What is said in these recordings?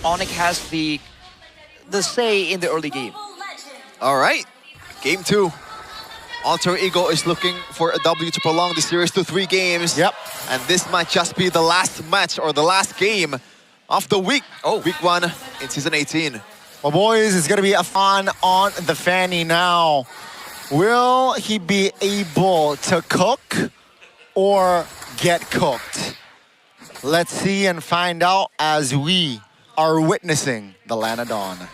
Onic has the say in the early game. All right, game 2. Alter Ego is looking for a W to prolong the series to 3 games. Yep. And this might just be the last match or the last game of the week. Week 1 in Season 18. Well, boys, it's going to be a fun on the Fanny now. Will he be able to cook or get cooked? Let's see and find out as we are witnessing the Lanadon.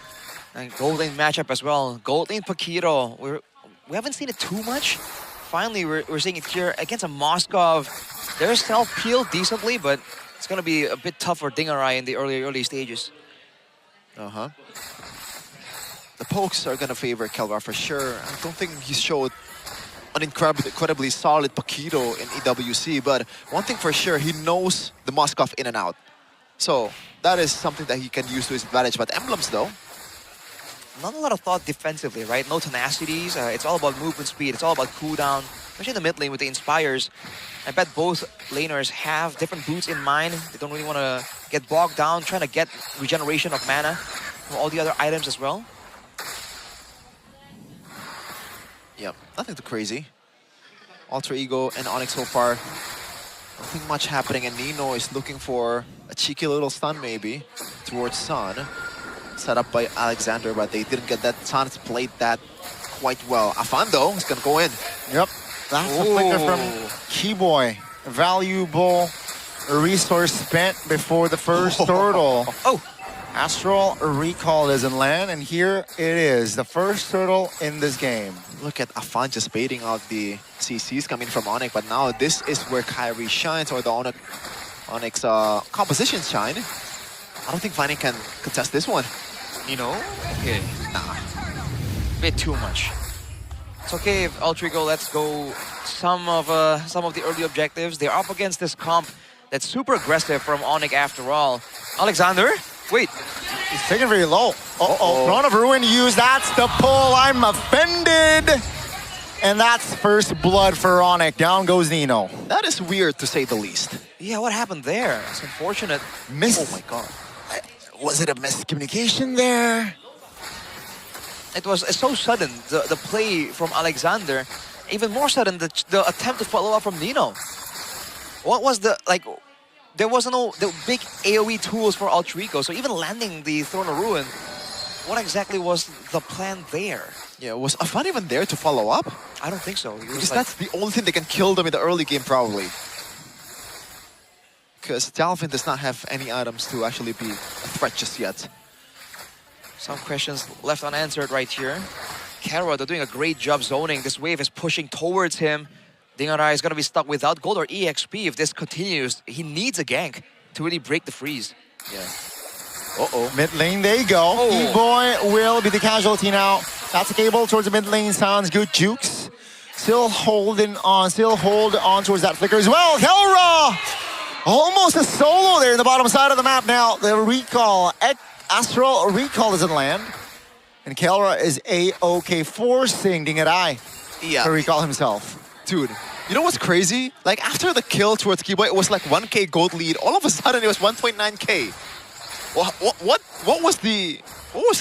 And Gold Lane matchup as well. Gold Lane Paquito. We haven't seen it too much. Finally, we're seeing it here against a Moskov. They're self-peeled decently, but it's going to be a bit tough for Dingarai in the early stages. The pokes are going to favor Kelra for sure. I don't think he showed an incredibly solid Paquito in EWC, but one thing for sure, he knows the Moskov in and out. So that is something that he can use to his advantage. But Emblems, though, not a lot of thought defensively, right? No tenacities. It's all about movement speed. It's all about cooldown, especially in the mid lane with the Inspires. I bet both laners have different boots in mind. They don't really want to get bogged down trying to get regeneration of mana from all the other items as well. Yep, nothing too crazy. Alter Ego and Onic so far, nothing much happening, and Nino is looking for a cheeky little stun maybe towards Sun. Set up by Alexander, but they didn't get that. San's played that quite well. Afan, though, is going to go in. Yep, that's the flicker from Keyboy. Valuable resource spent before the first turtle. Astral Recall doesn't land, and here it is, the first turtle in this game. Look at Afan just baiting out the CCs coming from Onic, but now this is where Kyrie shines, or the Onic's compositions shine. I don't think Fanny can contest this one. You know? Okay. Nah. Bit too much. It's okay if Alter Ego lets go some of the early objectives. They're up against this comp that's super aggressive from Onic after all. Alexander? Wait. He's taking very low. Throne of Ruin used. That's the pull. I'm offended. And that's first blood for Onic. Down goes Nino. That is weird to say the least. Yeah, what happened there? It's unfortunate. Oh my god. Was it a miscommunication there? It was so sudden, the play from Alexander. Even more sudden, the attempt to follow up from Nino. What was the, like, there was the big AoE tools for Alter Ego, so even landing the Throne of Ruin, what exactly was the plan there? Yeah, was Afan even there to follow up? I don't think so. Because that's the only thing that can kill them in the early game, probably. Because Dalvin does not have any items to actually be a threat just yet. Some questions left unanswered right here. Kara, they're doing a great job zoning. This wave is pushing towards him. Dingarai is going to be stuck without gold or EXP if this continues. He needs a gank to really break the freeze. Yeah. Mid lane, there you go. E-Boy will be the casualty now. That's a cable towards the mid lane. Sounds good. Jukes still hold on towards that flicker as well. Kelra! Almost a solo there in the bottom side of the map now. The recall, Astral Recall doesn't land. And Kelra is A-OK, forcing Dingarai to recall himself. Dude, you know what's crazy? Like, after the kill towards Keyboy, it was like 1K gold lead. All of a sudden, it was 1.9K. What was the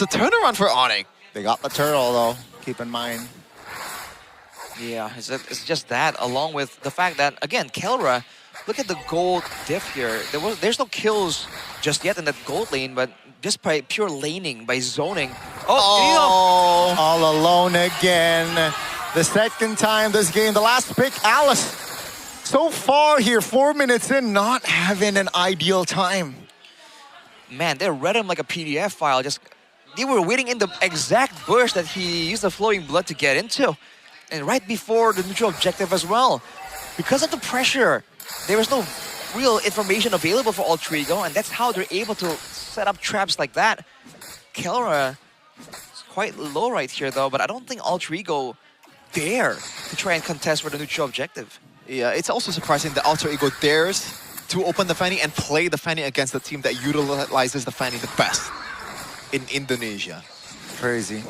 turnaround for Onic? They got the turtle, though. Keep in mind. Yeah, it's just that, along with the fact that, again, Kelra, look at the gold diff here. There's no kills just yet in that gold lane, but just by pure laning, by zoning. All alone again. The second time this game, the last pick, Alice. So far here, 4 minutes in, not having an ideal time. Man, they read him like a PDF file. They were waiting in the exact burst that he used the flowing blood to get into. And right before the neutral objective as well. Because of the pressure, there was no real information available for Alter Ego, and that's how they're able to set up traps like that. Kelra is quite low right here though, but I don't think Alter Ego dare to try and contest for the neutral objective. Yeah, it's also surprising that Alter Ego dares to open the Fanny and play the Fanny against the team that utilizes the Fanny the best in Indonesia. Crazy.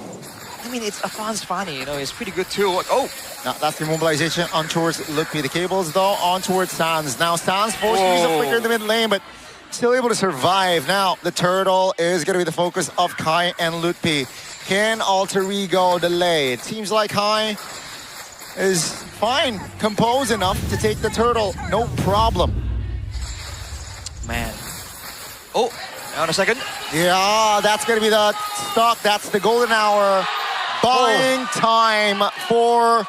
I mean, it's Afan's Fanny, you know, it's pretty good too. Now that's the mobilization on towards Look Me. The cables though on towards Sans. Now Sans forced to use a flicker in the mid lane, but still able to survive. Now, the turtle is going to be the focus of Kai and Lutpi. Can Alter Ego delay? It seems like Kai is fine, composed enough to take the turtle. No problem. Man. Oh, on a second. Yeah, that's going to be the stock. That's the golden hour. Buying time for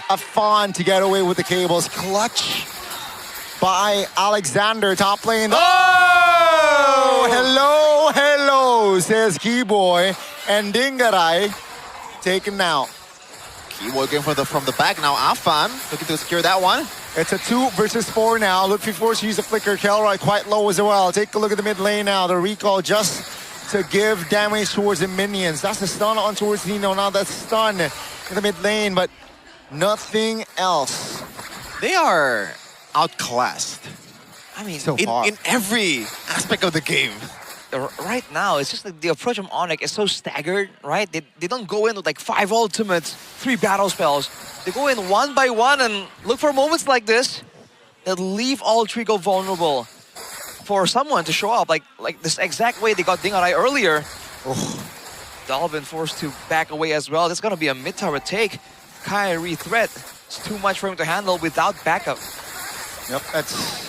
a Fawn to get away with the cables. Clutch by Alexander, top lane. Oh! Hello, hello, says Keyboy. And Dingaray taken out. Keyboy going from the back now. Afan looking to secure that one. It's a 2 versus 4 now. Lutfi forced to use a flicker. Kelroy quite low as well. Take a look at the mid lane now. The recall just to give damage towards the minions. That's the stun on towards Nino. Now that's stun in the mid lane, but nothing else. They are outclassed. I mean, So far. In every aspect of the game. right now, it's just like the approach from Onic is so staggered, right? They don't go in with like 5 ultimates, 3 battle spells. They go in one by one and look for moments like this that leave all Trigo vulnerable for someone to show up. Like this exact way they got Dingaray earlier. Dalvin forced to back away as well. That's going to be a mid-tower take. Kyrie threat. It's too much for him to handle without backup. Yep, that's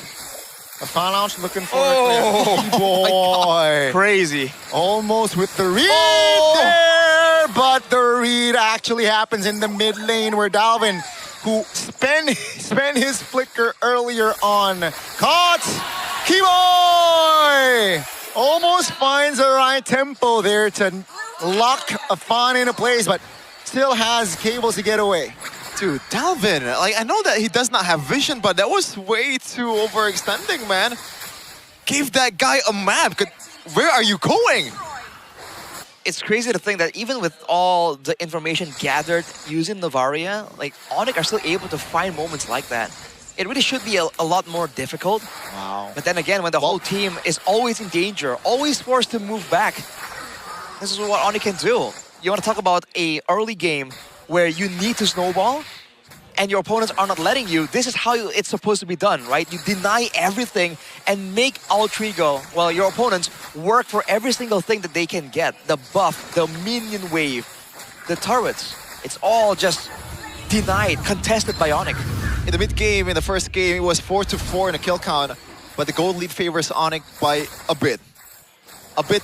a Fan out looking for Oh, boy. Crazy. Almost with the read there, but the read actually happens in the mid lane where Dalvin, who spent his flicker earlier on, caught Keyboy! Almost finds the right tempo there to lock a Fan into place, but still has cables to get away. Dude, Dalvin, like I know that he does not have vision, but that was way too overextending, man. Gave that guy a map. Where are you going? It's crazy to think that even with all the information gathered using Novaria, like Onic are still able to find moments like that. It really should be a lot more difficult. Wow. But then again, when the whole team is always in danger, always forced to move back, this is what Onic can do. You want to talk about a early game where you need to snowball and your opponents are not letting you. This is how it's supposed to be done, right? You deny everything and make Altrigo, well, your opponents, work for every single thing that they can get. The buff, the minion wave, the turrets. It's all just denied, contested by Onic. In the mid game, in the first game, it was 4-4 in a kill count, but the gold lead favors Onic by a bit. A bit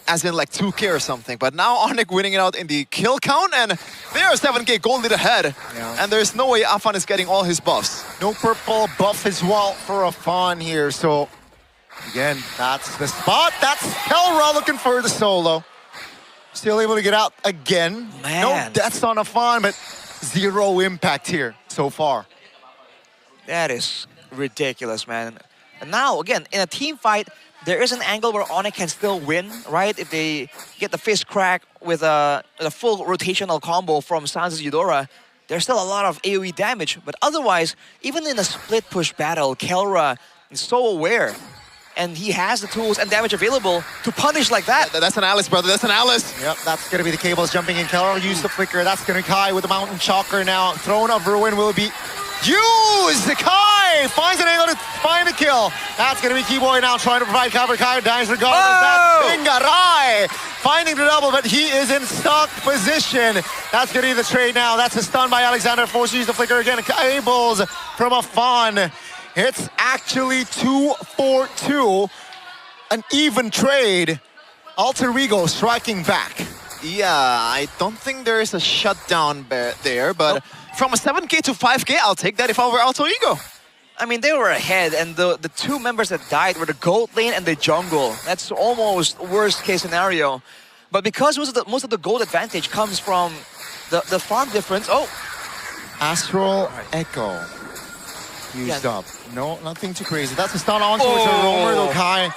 as in like 2K or something, but now Onic winning it out in the kill count, and they are 7K gold lead ahead. Yeah. And there's no way Afan is getting all his buffs. No purple buff as well for a Fawn here, so again, that's the spot. That's Kelra looking for the solo. Still able to get out again. Man. No deaths on a Fawn, but 0 impact here so far. That is ridiculous, man. And now, again, in a team fight, there is an angle where Onic can still win, right? If they get the fist crack with a full rotational combo from Sans Eudora, there's still a lot of AoE damage. But otherwise, even in a split push battle, Kelra is so aware. And he has the tools and damage available to punish like that. That's an Alice, brother. That's an Alice. Yep, that's going to be the cables jumping in. Kelra used the flicker. That's going to Kai with the Mountain Chalker now. Throne of Ruin will be used. Kai finds an angle to find a kill. That's going to be Keyboy now trying to provide cover. Kai dies regardless. Oh! That's Dingaray finding the double, but he is in stock position. That's going to be the trade now. That's a stun by Alexander. Forced to use the flicker again. Cables from a Fawn. It's actually 2-4-2. An even trade. Alter Ego striking back. Yeah, I don't think there is a shutdown there, but from a 7K to 5K, I'll take that if I were Alter Ego. I mean, they were ahead, and the 2 members that died were the gold lane and the jungle. That's almost worst case scenario. But because most of the gold advantage comes from the farm difference. Oh, Astral Echo used Yeah. up. No, nothing too crazy. That's a stun on towards the roamer though. Kai.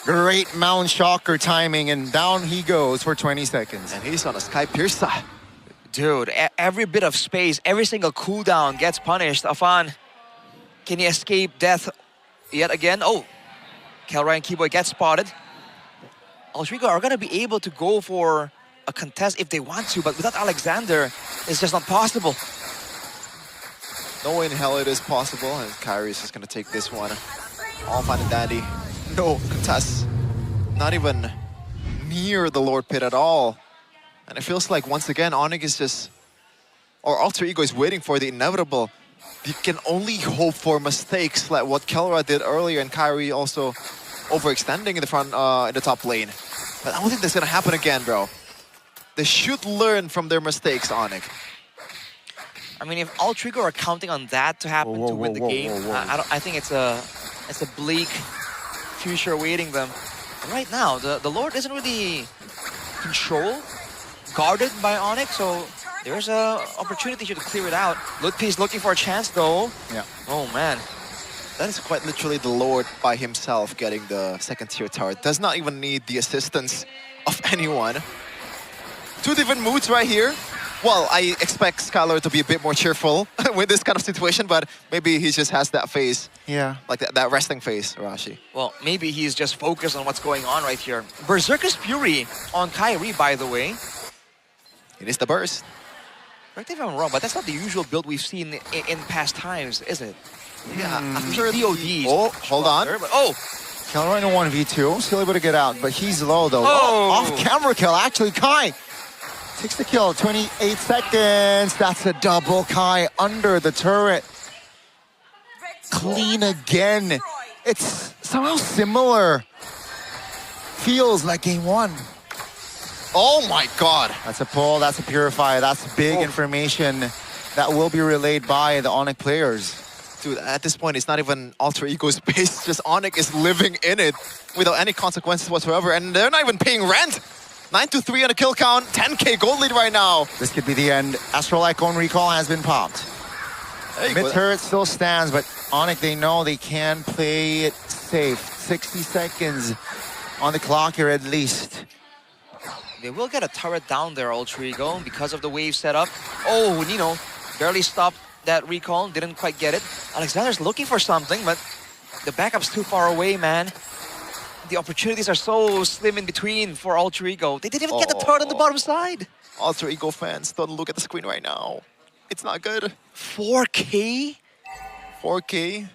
Great Mount Shocker timing, and down he goes for 20 seconds. And he's on a Sky Piercer. dude, every bit of space, every single cooldown gets punished. Afan, can he escape death yet again? Oh, Kelra and Keyboy get spotted. Altrigo are going to be able to go for a contest if they want to, but without Alexander, it's just not possible. No way in hell it is possible, and Kyrie is just going to take this one. All fine and dandy. No contest. Not even near the Lord Pit at all. And it feels like once again, Onic is just, or Alter Ego is waiting for the inevitable. You can only hope for mistakes like what Kelra did earlier, and Kyrie also overextending in the front, in the top lane. But I don't think that's gonna happen again, bro. They should learn from their mistakes, Onic. I mean, if Alter Ego are counting on that to happen to win the game, I think it's a bleak future awaiting them. Right now, the Lord isn't really controlled, guarded by Onic, so there's a opportunity here to clear it out. Lutpi's looking for a chance though. Yeah. Oh man. That is quite literally the Lord by himself getting the second tier tower. Does not even need the assistance of anyone. Two different moods right here. Well, I expect Skylar to be a bit more cheerful with this kind of situation, but maybe he just has that face. Yeah. Like that resting face, Rashi. Well, maybe he's just focused on what's going on right here. Berserker's Fury on Kyrie, by the way. It is the burst. Correct me if I'm wrong, but that's not the usual build we've seen in past times, is it? Yeah, I'm sure DOD. Oh, hold on. But, oh! Kelra in a 1v2, still able to get out, but he's low though. Oh. Off-camera kill, actually, Kai takes the kill, 28 seconds. That's a double Kai under the turret. Clean again. It's somehow similar. Feels like game one. Oh my god. That's a pull, that's a purify, that's big information that will be relayed by the Onic players. Dude, at this point, it's not even Alter Ego's base. Just Onic is living in it without any consequences whatsoever. And they're not even paying rent. 9-3 on a kill count. 10k gold lead right now. This could be the end. Astral Icon recall has been popped. Mid turret still stands, but Onic, they know they can play it safe. 60 seconds on the clock here at least. They will get a turret down there, Alter Ego, because of the wave setup. Oh, Nino barely stopped that recall, didn't quite get it. Alexander's looking for something, but the backup's too far away, man. The opportunities are so slim in between for Alter Ego. They didn't even get the turret on the bottom side. Alter Ego fans, don't look at the screen right now. It's not good. 4K? 4K?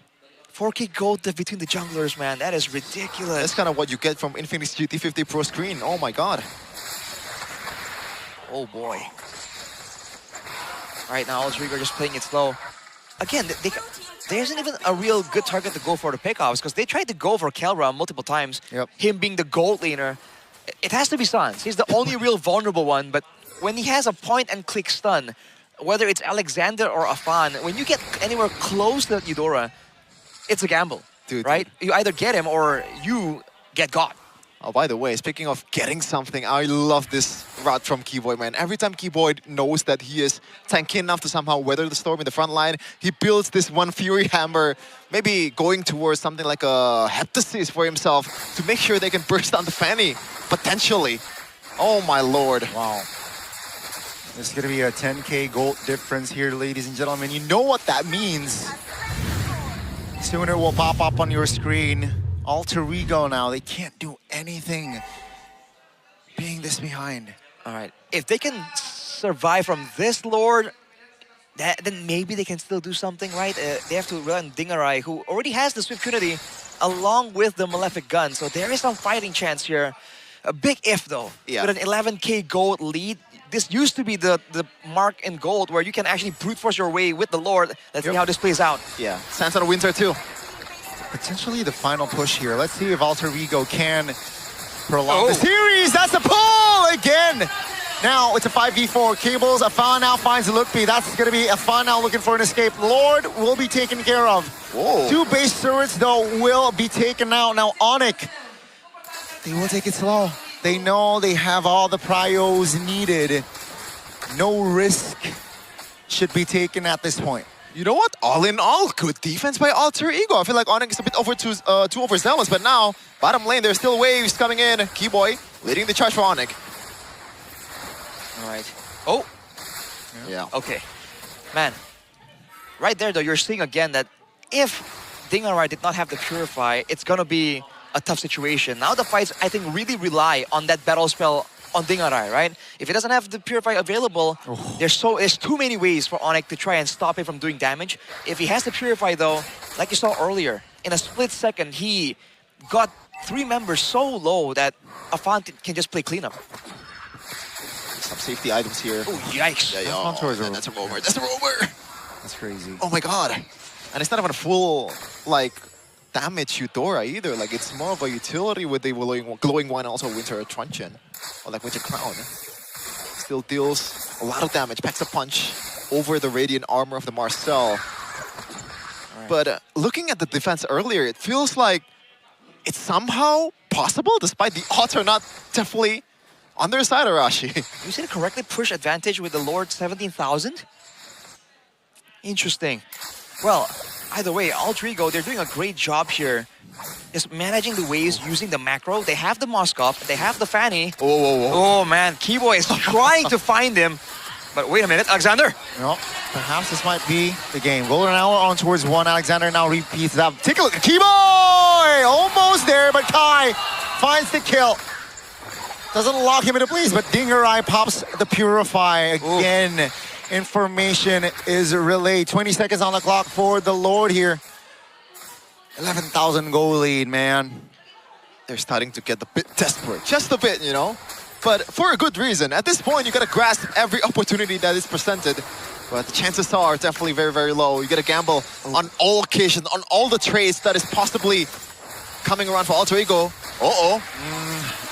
4K gold between the junglers, man. That is ridiculous. That's kind of what you get from Infinix GT50 Pro screen. Oh my god. Oh boy. Right now, Alter Ego just playing it slow. Again, there isn't even a real good target to go for the pickoffs because they tried to go for Kelra multiple times. Yep. Him being the gold laner. It has to be Sans. He's the only real vulnerable one, but when he has a point-and-click stun, whether it's Alexander or Afan, when you get anywhere close to Eudora, it's a gamble, dude, right? You either get him or you get got. Oh, by the way, speaking of getting something, I love this route from Keyboy, man. Every time Keyboy knows that he is tanky enough to somehow weather the storm in the front line, he builds this one Fury Hammer, maybe going towards something like a Heptasis for himself to make sure they can burst down the Fanny, potentially. Oh my lord. Wow. This is going to be a 10k gold difference here, ladies and gentlemen. You know what that means. Sooner will pop up on your screen. Alter Ego now, they can't do anything being this behind. All right, if they can survive from this Lord, then maybe they can still do something, right? They have to rely on Dingarai, who already has the Swift Trinity, along with the Malefic Gun. So there is some fighting chance here. A big if, though. Yeah. With an 11k gold lead, this used to be the mark in gold where you can actually brute force your way with the Lord. Let's see how this plays out. Yeah, Sands on a Winter too. Potentially the final push here. Let's see if Alter Ego can prolong the series. That's a pull again. Now it's a 5v4. Cables, Afan now finds Lukpi. That's going to be Afan now looking for an escape. Lord will be taken care of. Whoa. 2 base turrets, though, will be taken out. Now Onic, they will take it slow. They know they have all the prios needed. No risk should be taken at this point. You know what? All in all, good defense by Alter Ego. I feel like Onic is a bit too overzealous, but now, bottom lane, there's still waves coming in. Keyboy leading the charge for Onic. All right. Oh. Yeah. Okay. Man, right there, though, you're seeing again that if Dingarai did not have the Purify, it's going to be a tough situation. Now the fights, I think, really rely on that battle spell on Dingarai, right? If he doesn't have the Purify available, there's too many ways for Onic to try and stop him from doing damage. If he has the Purify, though, like you saw earlier, in a split second, he got 3 members so low that Afan can just play cleanup. Some safety items here. Oh, yikes. Yeah, on towards and that's a roamer. That's a roamer. That's crazy. Oh my god. And it's not even a full, like, damage Eudora either. Like, it's more of a utility with the glowing one and also Winter Truncheon. Or like Winter Crown. Still deals a lot of damage. Packs a punch over the Radiant Armor of the Marcel. Right. But looking at the defense earlier, it feels like it's somehow possible, despite the odds are not definitely on their side, Arashi. You said correctly, push advantage with the Lord 17,000? Interesting. Well, either way, Alter Ego, they're doing a great job here. Just managing the waves using the macro. They have the Moskov, they have the Fanny. Whoa, whoa, whoa. Oh man, Keyboy is trying to find him. But wait a minute, Alexander. No, perhaps this might be the game. Golden Hour on towards 1. Alexander now repeats that. Take a look at Keyboy! Almost there, but Kai finds the kill. Doesn't lock him into place, but Dingerai pops the Purify again. Ooh. Information is relayed. 20 seconds on the clock for the Lord here. 11,000 goal lead, man. They're starting to get a bit desperate. Just a bit, you know? But for a good reason. At this point, you gotta grasp every opportunity that is presented. But the chances are definitely very, very low. You gotta gamble on all occasions, on all the trades that is possibly coming around for Alter Ego.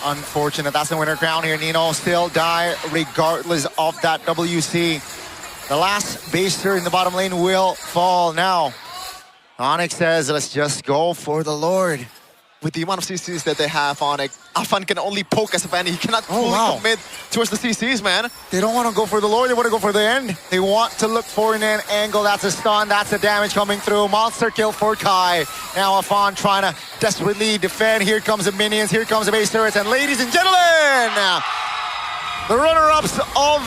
Unfortunate. That's the winner crown here. Nino still die regardless of that WC. The last baser in the bottom lane will fall now. Onic says, let's just go for the Lord. With the amount of CCs that they have on it, Afan can only poke as a fan. He cannot fully commit towards the CCs, man. They don't want to go for the Lord, they want to go for the end. They want to look for an angle. That's a stun, that's the damage coming through. Monster kill for Kai. Now Afan trying to desperately defend. Here comes the minions, here comes the base turrets. And ladies and gentlemen, the runner-ups of